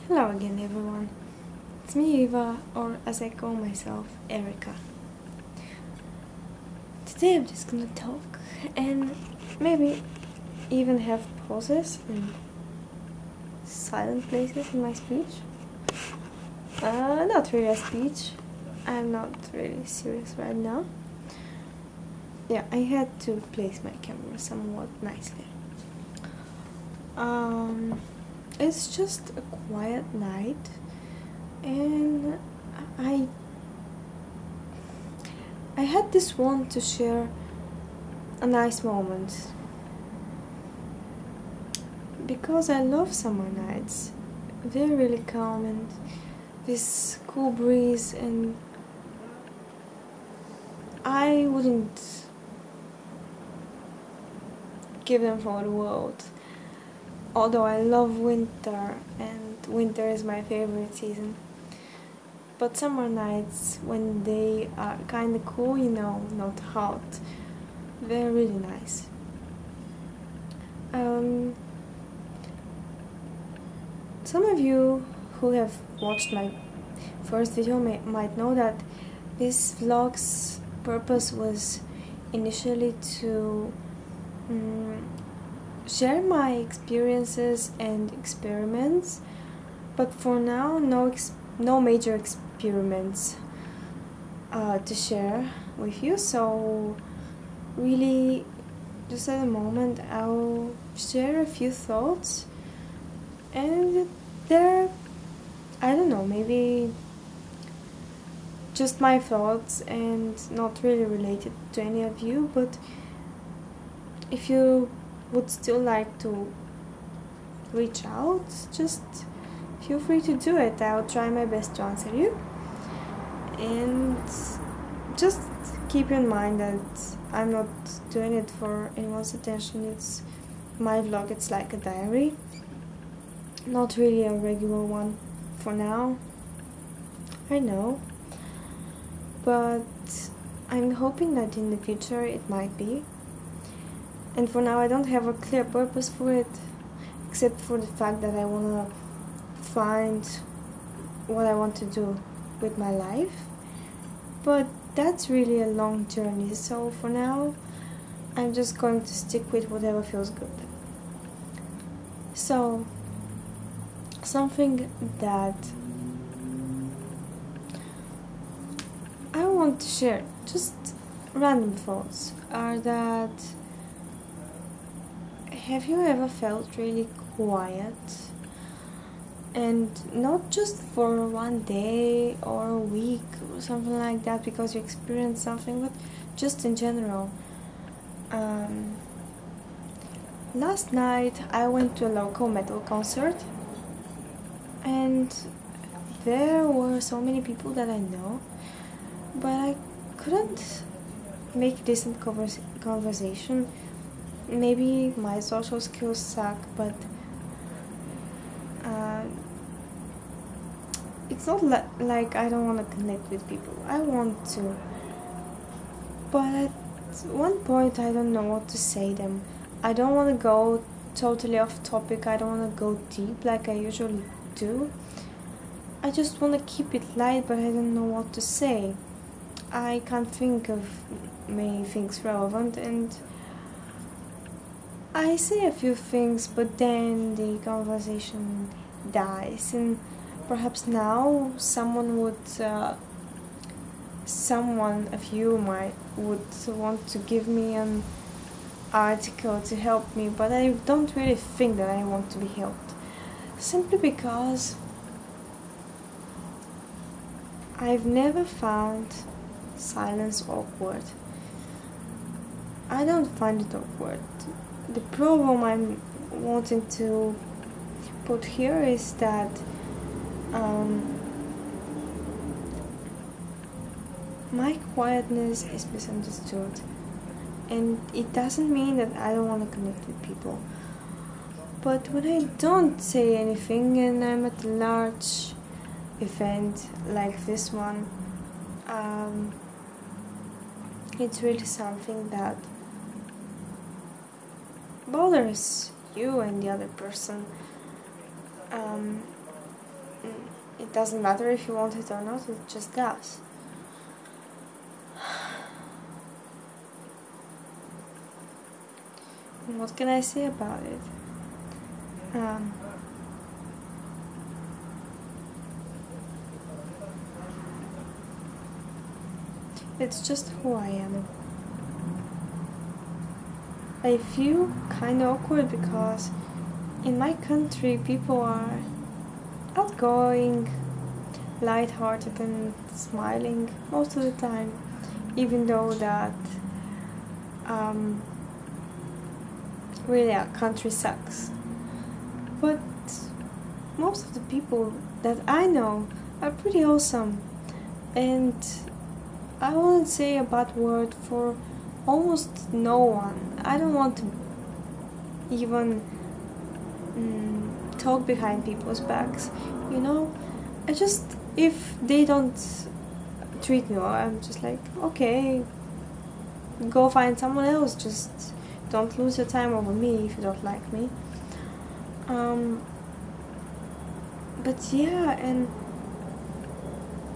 Hello again, everyone. It's me, Eva, or as I call myself, Erica. Today I'm just gonna talk and maybe even have pauses and silent places in my speech. Not really a speech. I'm not really serious right now. Yeah, I had to place my camera somewhat nicely. It's just a quiet night, and I I had this want to share a nice moment because I love summer nights. They're really calm and this cool breeze, and I wouldn't give them for the world. Although I love winter and winter is my favorite season. But summer nights, when they are kinda cool, not hot, they're really nice. Some of you who have watched my first video might know that this vlog's purpose was initially to share my experiences and experiments, but for now no major experiments to share with you, so really just at the moment I'll share a few thoughts, and they're, I don't know, maybe just my thoughts and not really related to any of you, but if you would still like to reach out, just feel free to do it. I'll try my best to answer you. And just keep in mind that I'm not doing it for anyone's attention. It's my vlog, it's like a diary. Not really a regular one for now, I know. But I'm hoping that in the future it might be. And for now I don't have a clear purpose for it, except for the fact that I wanna find what I want to do with my life. But that's really a long journey, so for now I'm just going to stick with whatever feels good. So, something that I want to share, just random thoughts, are that have you ever felt really quiet? And not just for one day or a week or something like that because you experienced something, but just in general. Last night I went to a local metal concert, and there were so many people that I know, but I couldn't make decent conversation. Maybe my social skills suck, but it's not like I don't want to connect with people. I want to, but at one point I don't know what to say them. I don't want to go totally off topic. I don't want to go deep like I usually do. I just want to keep it light, but I don't know what to say. I can't think of many things relevant, and I say a few things, but then the conversation dies, and perhaps now someone of you would want to give me an article to help me, but I don't really think that I want to be helped, simply because I've never found silence awkward. I don't find it awkward. The problem I'm wanting to put here is that my quietness is misunderstood, and it doesn't mean that I don't want to connect with people. But when I don't say anything and I'm at a large event like this one, it's really something that bothers you and the other person. doesn't matter if you want it or not, it just does. And what can I say about it? It's just who I am. I feel kind of awkward because in my country people are outgoing, light-hearted and smiling most of the time, even though that really our country sucks. But most of the people that I know are pretty awesome, and I wouldn't say a bad word for almost no one. I don't want to even talk behind people's backs, you know. I just, if they don't treat me well, I'm just like, okay, go find someone else, just don't lose your time over me if you don't like me. But yeah, and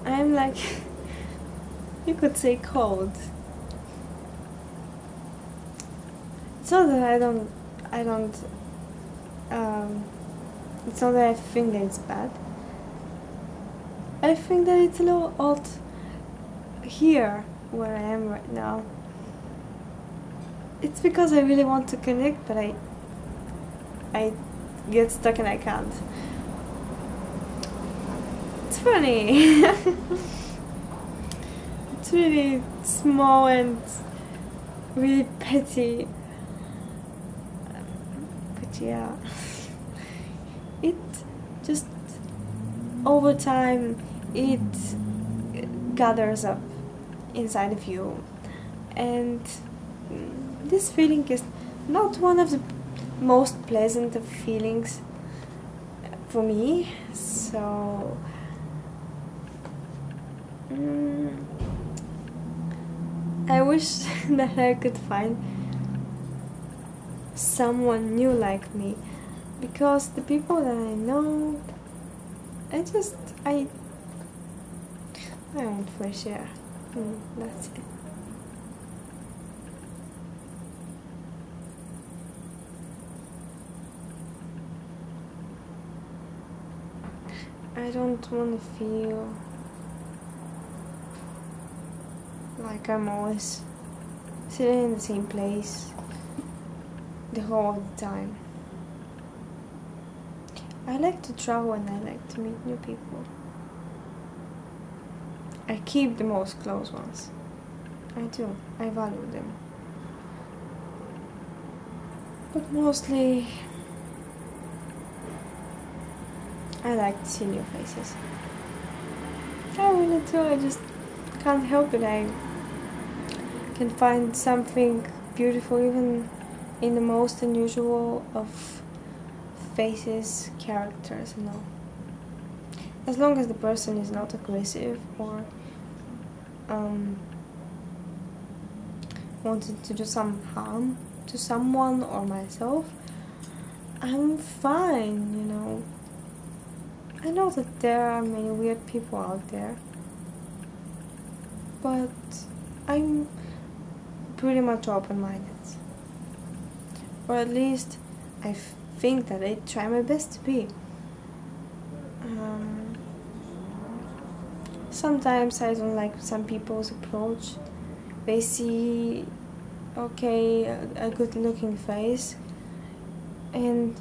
I'm like, you could say cold. It's not that it's not that I think that it's bad. I think that it's a little odd here, where I am right now. It's because I really want to connect, but I get stuck and I can't. It's funny. It's really small and really petty. But yeah, it just over time it gathers up inside of you, and this feeling is not one of the most pleasant of feelings for me, so I wish that I could find someone new like me, because the people that I know, I want fresh air. That's it. I don't want to feel like I'm always sitting in the same place the whole of the time. I like to travel and I like to meet new people. I keep the most close ones. I do. I value them. But mostly I like to see new faces. I really do. I just can't help it. I can find something beautiful even in the most unusual of faces, characters, and all. As long as the person is not aggressive or wanted to do some harm to someone or myself, I'm fine, you know. I know that there are many weird people out there, but I'm pretty much open-minded. Or at least I think that I try my best to be. Sometimes I don't like some people's approach. They see, okay, a good-looking face, and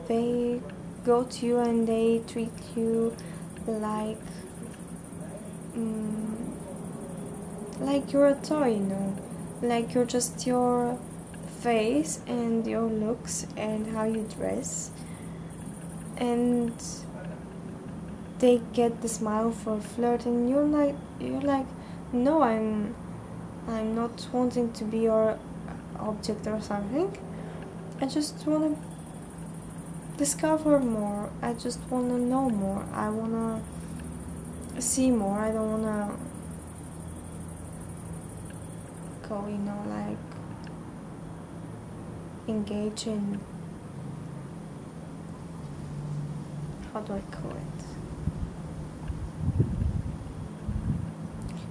they go to you and they treat you like you're a toy, you know, like you're just your face and your looks and how you dress, and they get the smile for a flirt, and you're like, no, I'm not wanting to be your object or something. I just want to discover more. I just want to know more. I want to see more. I don't want to go, you know, like engage in, how do I call it?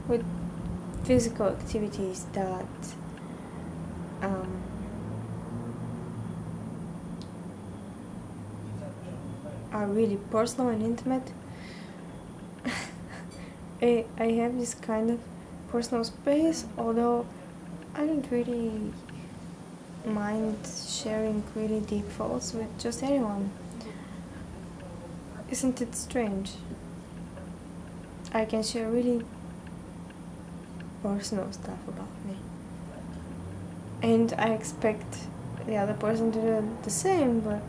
with physical activities that are really personal and intimate. I have this kind of personal space, although I don't really mind sharing really deep thoughts with just anyone. Isn't it strange? I can share really personal stuff about me, and I expect the other person to do the same, but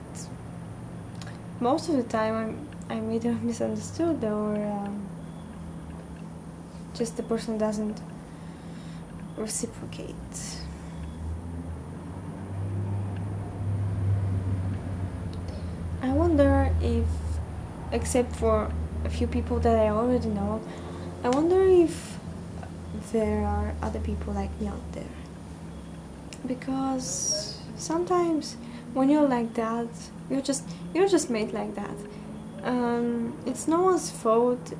most of the time I'm either misunderstood or just the person doesn't reciprocate. I wonder if, except for a few people that I already know, I wonder if there are other people like me out there. Because sometimes when you're like that, you're just made like that. It's no one's fault.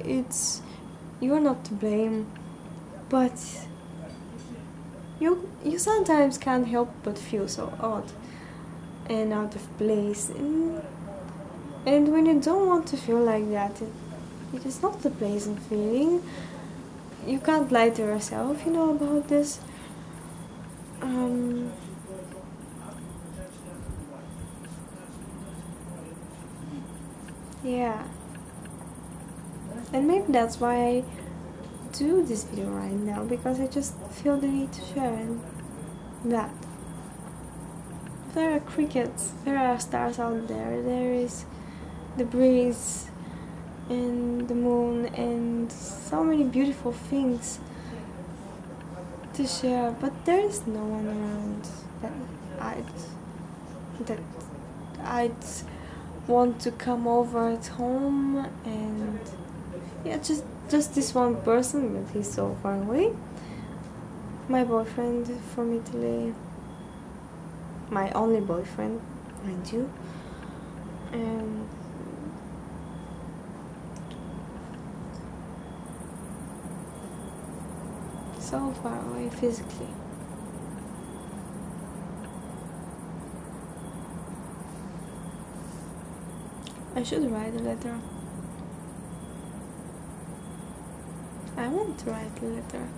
You're not to blame, but you sometimes can't help but feel so odd and out of place. And when you don't want to feel like that, it is not a pleasant feeling. You can't lie to yourself, about this. Yeah. And maybe that's why I do this video right now, because I just feel the need to share that. There are crickets, there are stars out there, there is the breeze and the moon and so many beautiful things to share, but there is no one around that I'd want to come over at home. And yeah, just this one person, but he's so far away. My boyfriend from Italy, my only boyfriend, mind you, and so far away physically. I should write a letter. I want to write a letter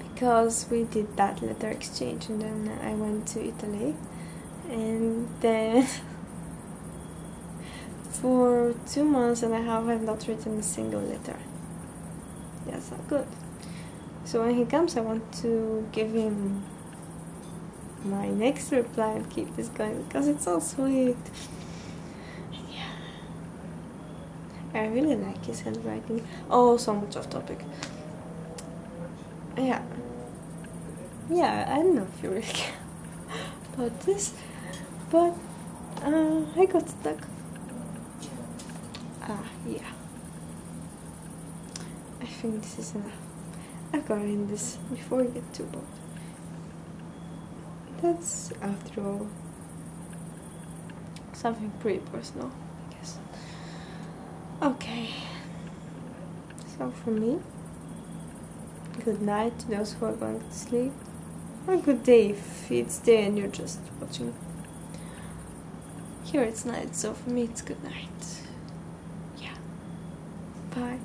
because we did that letter exchange, and then I went to Italy, and then for 2 months and a half I've not written a single letter. That's not good. So when he comes, I want to give him my next reply and keep this going because it's so sweet. Yeah, I really like his handwriting. Oh, so much off topic. Yeah, I don't know if you really care about this, but I got stuck. Yeah, I think this is enough. I've got to end this before we get too bored. That's, after all, something pretty personal, I guess. Okay, so for me, good night to those who are going to sleep, or good day if it's day and you're just watching. Here it's night, so for me it's good night. Yeah, bye.